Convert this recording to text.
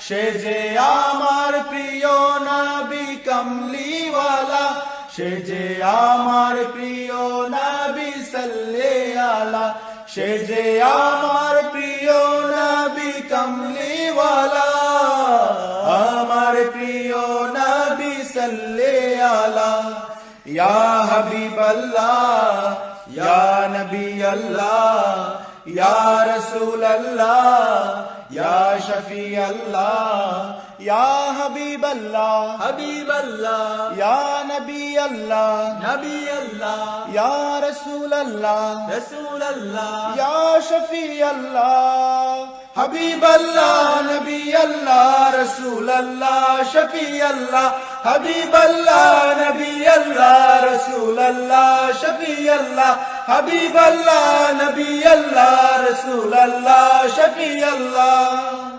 সে যে আমার প্রিয় নবী কমলিওয়ালা, সে যে আমার প্রিয় নবী সাল্লাল্লাহু আলা, সে যে আমার প্রিয় নবী কমলিওয়ালা, আমার প্রিয় নবী সাল্লাল্লাহু আলা। ইয়া হাবিবাল্লাহ ইয়া নবী আল্লাহ ইয়া রাসূল আল্লাহ ইয়া শফি আল্লাহ ইয়া হাবিব আল্লাহ হাবিব আল্লাহ, ইয়া নবী আল্লাহ নবী আল্লাহ, ইয়া রাসূল আল্লাহ রাসূল আল্লাহ, ইয়া শফি আল্লাহ। হাবিব আল্লাহ নবী আল্লাহ রাসূল আল্লাহ শফি আল্লাহ, হাবিব আল্লাহ নবী আল্লাহ রাসূল আল্লাহ শফি আল্লাহ, হাবিব আল্লাহ নবী আল্লাহ রাসূল আল্লাহ শফি আল্লাহ।